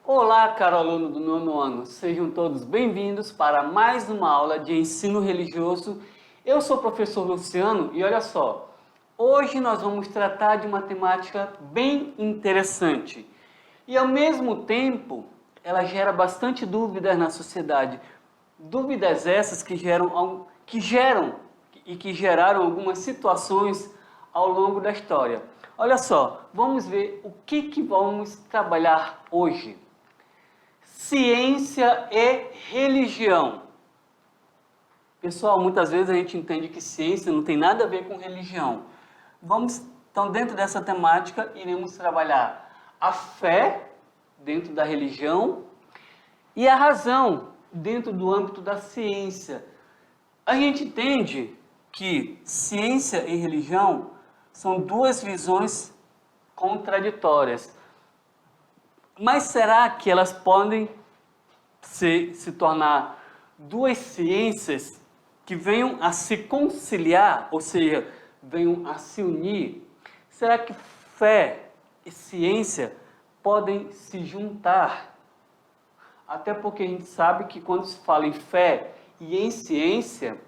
Olá, caro aluno do nono ano, sejam todos bem-vindos para mais uma aula de ensino religioso. Eu sou o professor Luciano e olha só, hoje nós vamos tratar de uma temática bem interessante e ao mesmo tempo ela gera bastante dúvidas na sociedade. Dúvidas essas que geraram algumas situações ao longo da história. Olha só, vamos ver o que vamos trabalhar hoje. Ciência e religião. Pessoal, muitas vezes a gente entende que ciência não tem nada a ver com religião. Então, dentro dessa temática, iremos trabalhar a fé dentro da religião e a razão dentro do âmbito da ciência. A gente entende que ciência e religião são duas visões contraditórias. Mas será que elas podem se tornar duas ciências que venham a se conciliar, ou seja, venham a se unir? Será que fé e ciência podem se juntar? Até porque a gente sabe que quando se fala em fé e em ciência,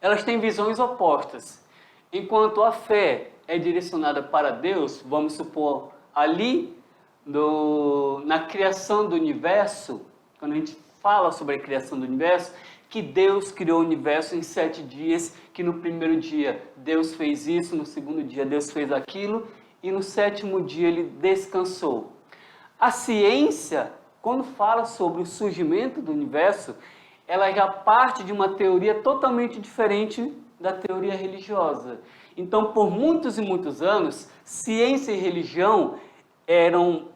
elas têm visões opostas. Enquanto a fé é direcionada para Deus, vamos supor, ali na criação do universo, quando a gente fala sobre a criação do universo, que Deus criou o universo em 7 dias, que no primeiro dia Deus fez isso, no segundo dia Deus fez aquilo, e no 7º dia ele descansou. A ciência, quando fala sobre o surgimento do universo, ela já parte de uma teoria totalmente diferente da teoria religiosa. Então, por muitos e muitos anos, ciência e religião eram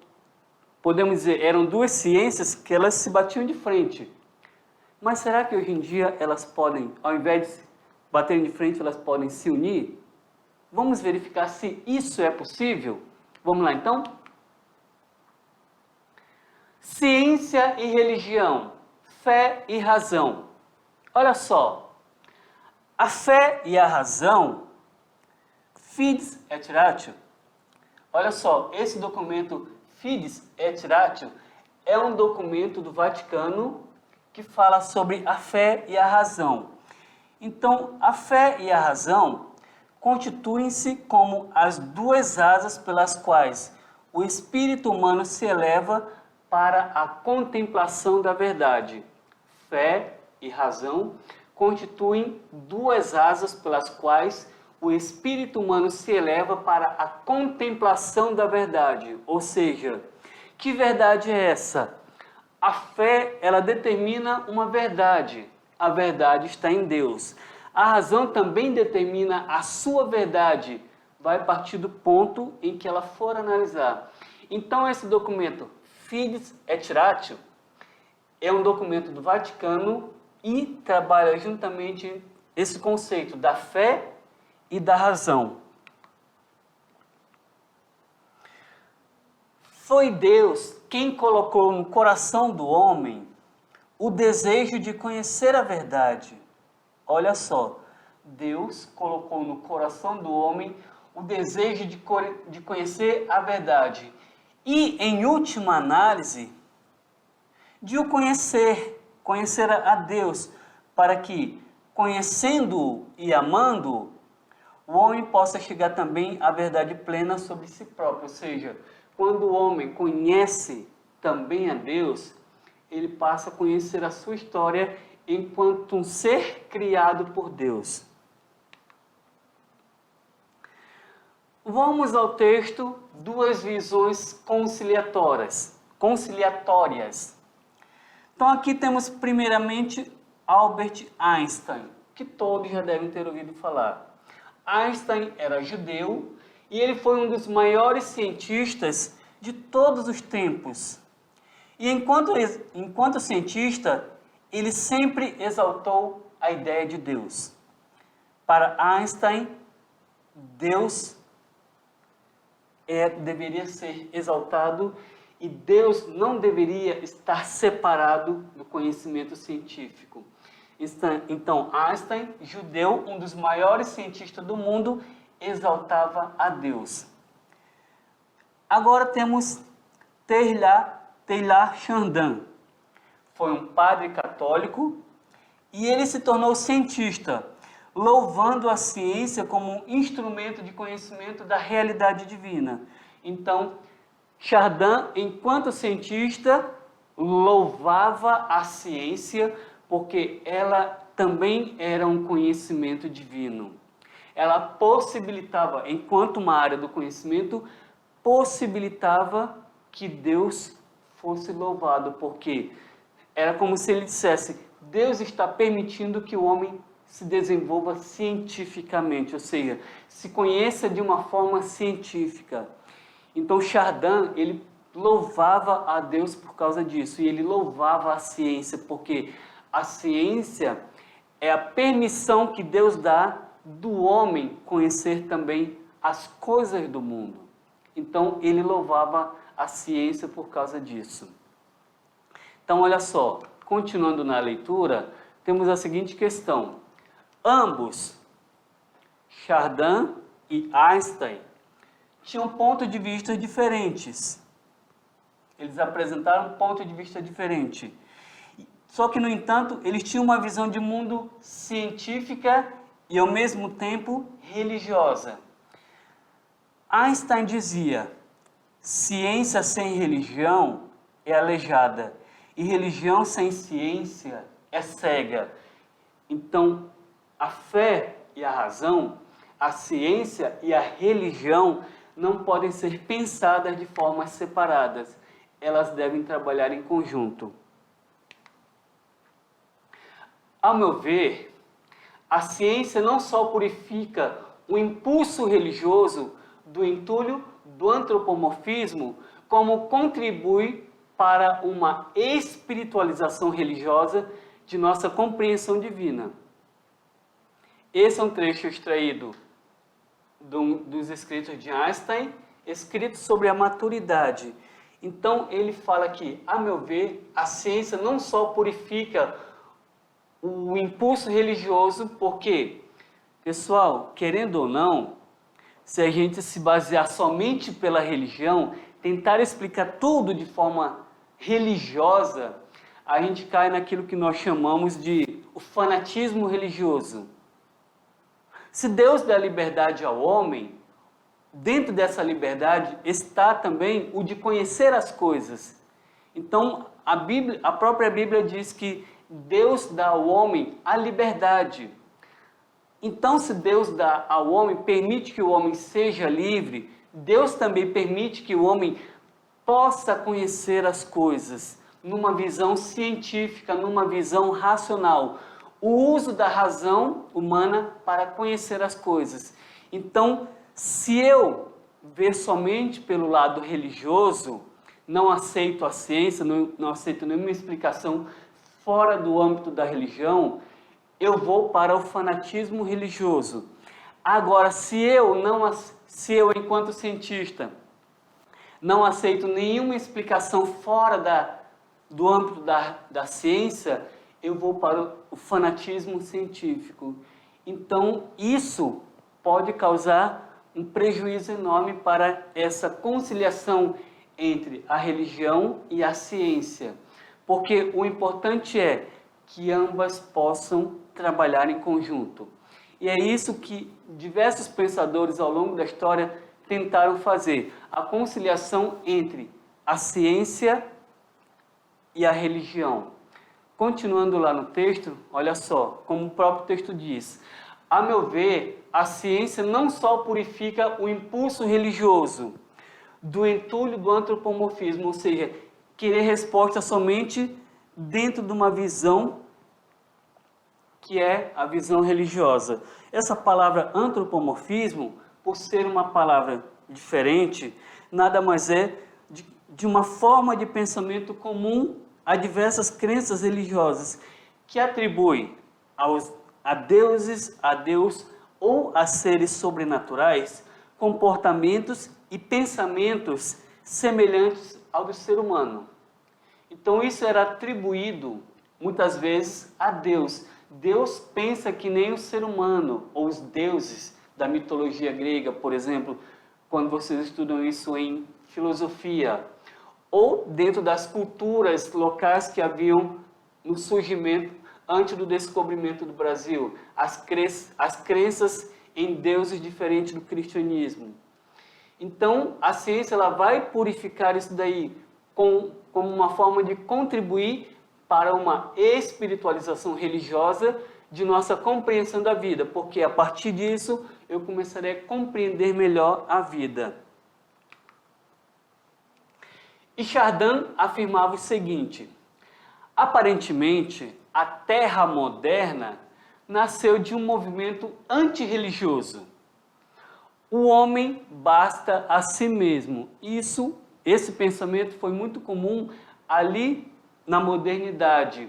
duas ciências que elas se batiam de frente. Mas será que hoje em dia elas podem, ao invés de se baterem de frente, elas podem se unir? Vamos verificar se isso é possível? Vamos lá então? Ciência e religião, fé e razão. Olha só, a fé e a razão, Fides et Ratio. Olha só, esse documento Fides et Ratio é um documento do Vaticano que fala sobre a fé e a razão. Então, a fé e a razão constituem-se como as duas asas pelas quais o espírito humano se eleva para a contemplação da verdade. Fé e razão constituem duas asas pelas quais o espírito humano se eleva para a contemplação da verdade. Ou seja, que verdade é essa? A fé, ela determina uma verdade. A verdade está em Deus. A razão também determina a sua verdade. Vai partir do ponto em que ela for analisar. Então, esse documento, Fides et Ratio, é um documento do Vaticano e trabalha juntamente esse conceito da fé e da razão. Foi Deus quem colocou no coração do homem o desejo de conhecer a verdade. Olha só, Deus colocou no coração do homem o desejo de conhecer a verdade. E, em última análise, de o conhecer a Deus, para que, conhecendo-o e amando-o, o homem possa chegar também à verdade plena sobre si próprio. Ou seja, quando o homem conhece também a Deus, ele passa a conhecer a sua história enquanto um ser criado por Deus. Vamos ao texto, duas visões conciliatórias. Então aqui temos primeiramente Albert Einstein, que todos já devem ter ouvido falar. Einstein era judeu e ele foi um dos maiores cientistas de todos os tempos. E enquanto cientista, ele sempre exaltou a ideia de Deus. Para Einstein, Deus deveria ser exaltado e Deus não deveria estar separado do conhecimento científico. Então, Einstein, judeu, um dos maiores cientistas do mundo, exaltava a Deus. Agora temos Teilhard Teilhard Chardin. Foi um padre católico e ele se tornou cientista, louvando a ciência como um instrumento de conhecimento da realidade divina. Então, Chardin, enquanto cientista, louvava a ciência porque ela também era um conhecimento divino. Ela possibilitava, enquanto uma área do conhecimento, possibilitava que Deus fosse louvado, porque era como se ele dissesse: Deus está permitindo que o homem se desenvolva cientificamente, ou seja, se conheça de uma forma científica. Então Chardin, ele louvava a Deus por causa disso, e ele louvava a ciência, porque a ciência é a permissão que Deus dá do homem conhecer também as coisas do mundo. Então ele louvava a ciência por causa disso. Então olha só, continuando na leitura, temos a seguinte questão. Ambos, Chardin e Einstein, tinham pontos de vista diferentes. Eles apresentaram um ponto de vista diferente. Só que, no entanto, eles tinham uma visão de mundo científica e, ao mesmo tempo, religiosa. Einstein dizia: ciência sem religião é aleijada e religião sem ciência é cega. Então, a fé e a razão, a ciência e a religião não podem ser pensadas de formas separadas. Elas devem trabalhar em conjunto. Ao meu ver, a ciência não só purifica o impulso religioso do entulho do antropomorfismo, como contribui para uma espiritualização religiosa de nossa compreensão divina. Esse é um trecho extraído dos escritos de Einstein, escrito sobre a maturidade. Então ele fala que, a meu ver, a ciência não só purifica o impulso religioso, porque, pessoal, querendo ou não, se a gente se basear somente pela religião, tentar explicar tudo de forma religiosa, a gente cai naquilo que nós chamamos de o fanatismo religioso. Se Deus dá liberdade ao homem, dentro dessa liberdade está também o de conhecer as coisas. Então, a própria Bíblia diz que Deus dá ao homem a liberdade. Então, se Deus dá ao homem, permite que o homem seja livre, Deus também permite que o homem possa conhecer as coisas numa visão científica, numa visão racional. O uso da razão humana para conhecer as coisas. Então, se eu ver somente pelo lado religioso, não aceito a ciência, não aceito nenhuma explicação fora do âmbito da religião, eu vou para o fanatismo religioso. Agora, se eu, enquanto cientista, não aceito nenhuma explicação fora do âmbito da ciência, eu vou para o fanatismo científico. Então, isso pode causar um prejuízo enorme para essa conciliação entre a religião e a ciência. Porque o importante é que ambas possam trabalhar em conjunto. E é isso que diversos pensadores ao longo da história tentaram fazer, a conciliação entre a ciência e a religião. Continuando lá no texto, olha só, como o próprio texto diz: a meu ver, a ciência não só purifica o impulso religioso do entulho do antropomorfismo, ou seja, querer resposta somente dentro de uma visão que é a visão religiosa. Essa palavra antropomorfismo, por ser uma palavra diferente, nada mais é de uma forma de pensamento comum a diversas crenças religiosas, que atribui a deuses, a Deus ou a seres sobrenaturais comportamentos e pensamentos semelhantes ao do ser humano. Então isso era atribuído muitas vezes a Deus. Deus pensa que nem o ser humano, ou os deuses da mitologia grega, por exemplo, quando vocês estudam isso em filosofia, ou dentro das culturas locais que haviam no surgimento, antes do descobrimento do Brasil, as crenças em deuses diferentes do cristianismo. Então, a ciência ela vai purificar isso daí como uma forma de contribuir para uma espiritualização religiosa de nossa compreensão da vida, porque a partir disso eu começarei a compreender melhor a vida. E Chardin afirmava o seguinte: aparentemente, a Terra moderna nasceu de um movimento antirreligioso. O homem basta a si mesmo. Esse pensamento foi muito comum ali na modernidade,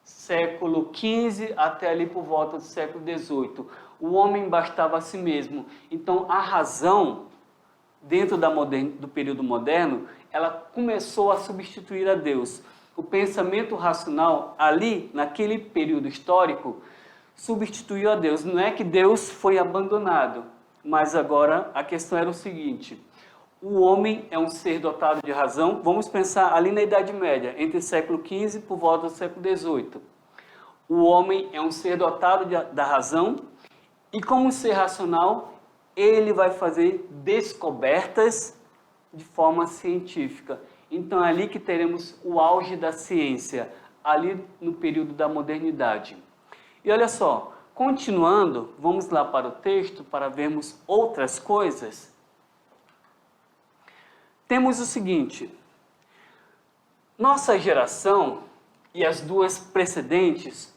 século XV até ali por volta do século XVIII. O homem bastava a si mesmo. Então, a razão, dentro do período moderno, ela começou a substituir a Deus. O pensamento racional, ali, naquele período histórico, substituiu a Deus. Não é que Deus foi abandonado, mas agora a questão era o seguinte: o homem é um ser dotado de razão. Vamos pensar ali na Idade Média, entre o século XV por volta do século XVIII. O homem é um ser dotado da razão e, como ser racional, ele vai fazer descobertas de forma científica. Então é ali que teremos o auge da ciência, ali no período da modernidade. E olha só, continuando, vamos lá para o texto para vermos outras coisas. Temos o seguinte: nossa geração e as duas precedentes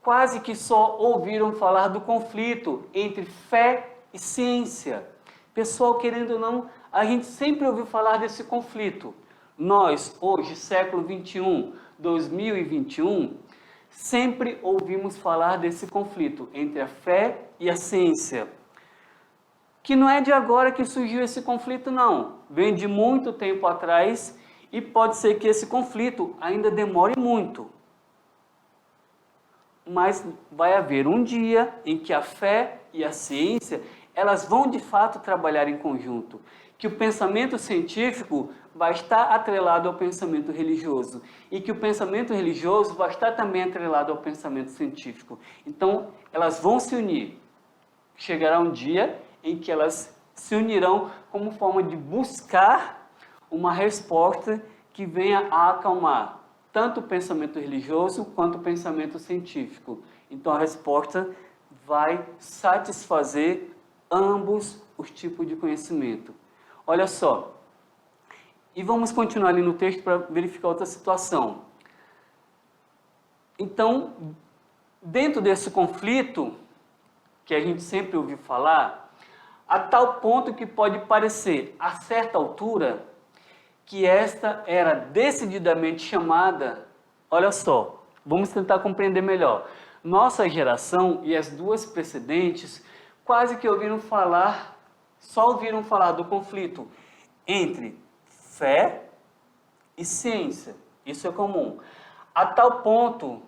quase que só ouviram falar do conflito entre fé e ciência. Pessoal, querendo ou não, a gente sempre ouviu falar desse conflito. Nós, hoje, século 21, 2021, sempre ouvimos falar desse conflito entre a fé e a ciência. Que não é de agora que surgiu esse conflito, não. Vem de muito tempo atrás e pode ser que esse conflito ainda demore muito. Mas vai haver um dia em que a fé e a ciência, elas vão de fato trabalhar em conjunto. Que o pensamento científico vai estar atrelado ao pensamento religioso e que o pensamento religioso vai estar também atrelado ao pensamento científico. Então, elas vão se unir. Chegará um dia em que elas se unirão como forma de buscar uma resposta que venha a acalmar tanto o pensamento religioso quanto o pensamento científico. Então, a resposta vai satisfazer ambos os tipos de conhecimento. Olha só, e vamos continuar ali no texto para verificar outra situação. Então, dentro desse conflito, que a gente sempre ouviu falar, a tal ponto que pode parecer, a certa altura, que esta era decididamente chamada, olha só, vamos tentar compreender melhor. Nossa geração e as duas precedentes quase que só ouviram falar do conflito entre fé e ciência. Isso é comum. A tal ponto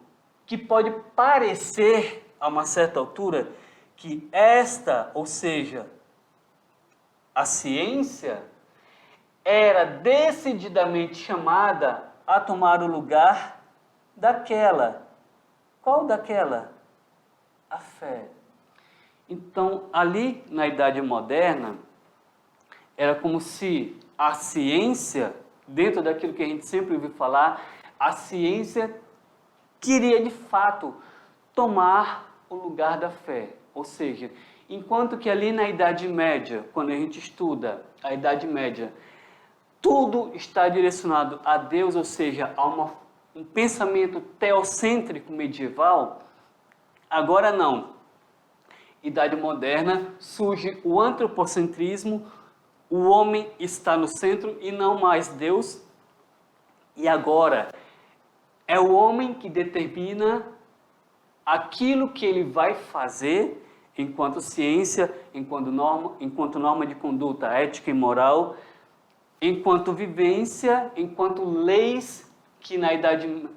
que pode parecer, a uma certa altura, que esta, ou seja, a ciência, era decididamente chamada a tomar o lugar daquela. Qual daquela? A fé. Então, ali na Idade Moderna, era como se a ciência, dentro daquilo que a gente sempre ouviu falar, a ciência queria de fato tomar o lugar da fé. Ou seja, enquanto que ali na Idade Média, quando a gente estuda a Idade Média, tudo está direcionado a Deus, ou seja, a um pensamento teocêntrico medieval, agora não. Idade Moderna surge o antropocentrismo, o homem está no centro e não mais Deus. E agora é o homem que determina aquilo que ele vai fazer enquanto ciência, enquanto norma de conduta ética e moral, enquanto vivência, enquanto leis que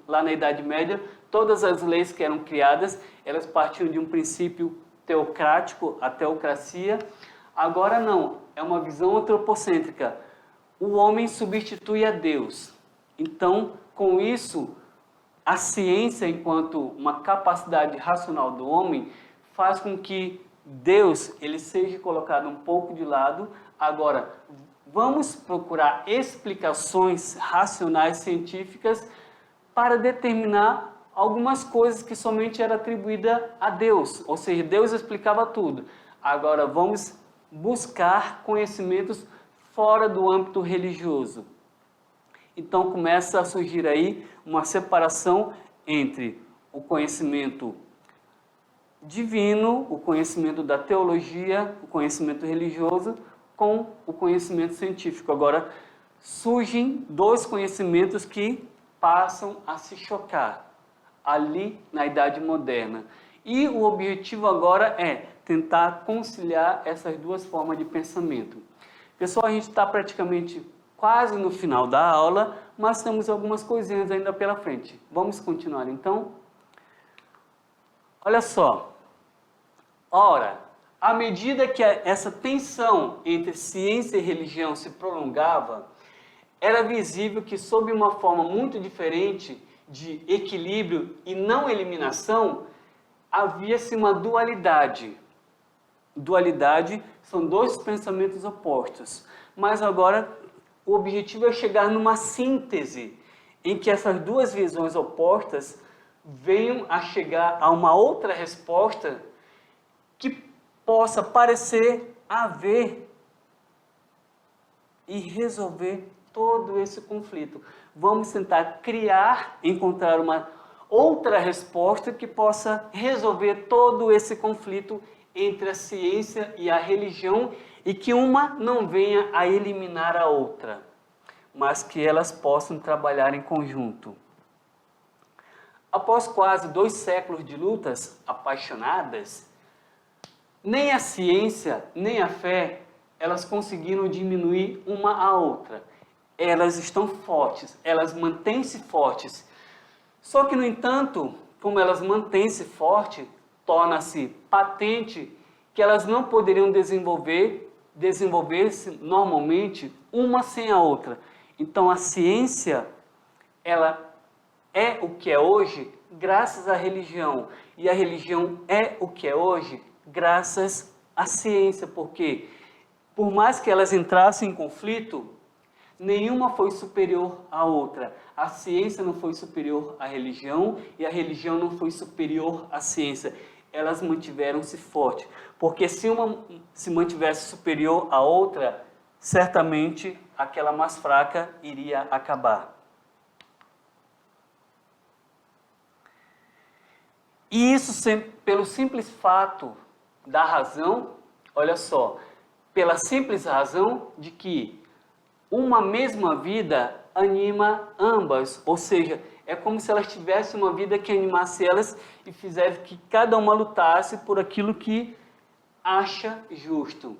lá na Idade Média, todas as leis que eram criadas, elas partiam de um princípio teocrático, a teocracia. Agora não, é uma visão antropocêntrica. o homem substitui a Deus. Então, com isso, a ciência, enquanto uma capacidade racional do homem, faz com que Deus ele seja colocado um pouco de lado. Agora, vamos procurar explicações racionais científicas para determinar algumas coisas que somente era atribuída a Deus, ou seja, Deus explicava tudo. Agora vamos buscar conhecimentos fora do âmbito religioso. Então começa a surgir aí uma separação entre o conhecimento divino, o conhecimento da teologia, o conhecimento religioso, com o conhecimento científico. Agora surgem dois conhecimentos que passam a se chocar ali na Idade Moderna. E o objetivo agora é tentar conciliar essas duas formas de pensamento. Pessoal, a gente está praticamente quase no final da aula, mas temos algumas coisinhas ainda pela frente. Vamos continuar então? Olha só. Ora, à medida que essa tensão entre ciência e religião se prolongava, era visível que, sob uma forma muito diferente de equilíbrio e não eliminação, havia-se uma dualidade. Dualidade são dois pensamentos opostos, mas agora o objetivo é chegar numa síntese em que essas duas visões opostas venham a chegar a uma outra resposta que possa parecer haver e resolver todo esse conflito. Vamos tentar encontrar uma outra resposta que possa resolver todo esse conflito entre a ciência e a religião e que uma não venha a eliminar a outra, mas que elas possam trabalhar em conjunto. Após quase 2 séculos de lutas apaixonadas, nem a ciência nem a fé elas conseguiram diminuir uma a outra. Elas estão fortes, elas mantêm-se fortes. Só que, no entanto, como elas mantêm-se fortes, torna-se patente que elas não poderiam desenvolver-se normalmente uma sem a outra. Então, a ciência, ela é o que é hoje graças à religião. E a religião é o que é hoje graças à ciência. Porque, por mais que elas entrassem em conflito, nenhuma foi superior à outra. A ciência não foi superior à religião e a religião não foi superior à ciência. Elas mantiveram-se fortes. Porque se uma se mantivesse superior à outra, certamente aquela mais fraca iria acabar. E isso pelo simples fato da razão, olha só, pela simples razão de que uma mesma vida anima ambas, ou seja, é como se elas tivessem uma vida que animasse elas e fizesse que cada uma lutasse por aquilo que acha justo.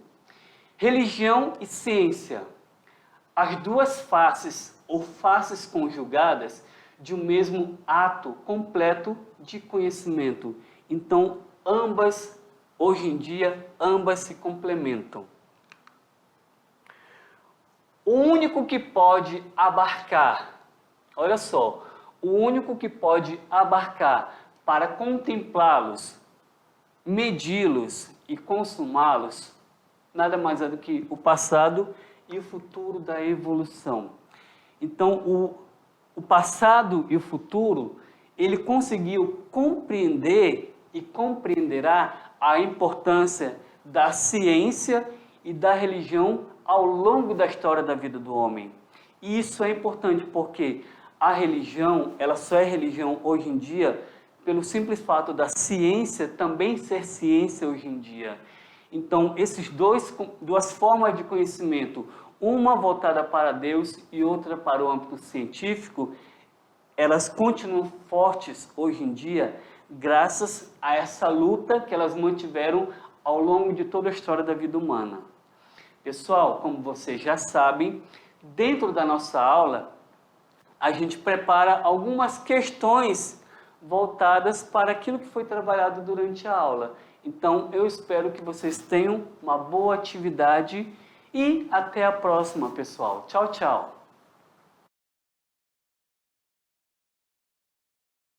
Religião e ciência, as duas faces ou faces conjugadas de um mesmo ato completo de conhecimento. Então, ambas, hoje em dia, ambas se complementam. O único que pode abarcar, olha só, o único que pode abarcar para contemplá-los, medi-los e consumá-los, nada mais é do que o passado e o futuro da evolução. Então, o passado e o futuro, ele conseguiu compreender e compreenderá a importância da ciência e da religião ao longo da história da vida do homem. E isso é importante porque a religião, ela só é religião hoje em dia pelo simples fato da ciência também ser ciência hoje em dia. Então, esses duas formas de conhecimento, uma voltada para Deus e outra para o âmbito científico, elas continuam fortes hoje em dia graças a essa luta que elas mantiveram ao longo de toda a história da vida humana. Pessoal, como vocês já sabem, dentro da nossa aula, a gente prepara algumas questões voltadas para aquilo que foi trabalhado durante a aula. Então, eu espero que vocês tenham uma boa atividade E até a próxima, pessoal. Tchau, tchau.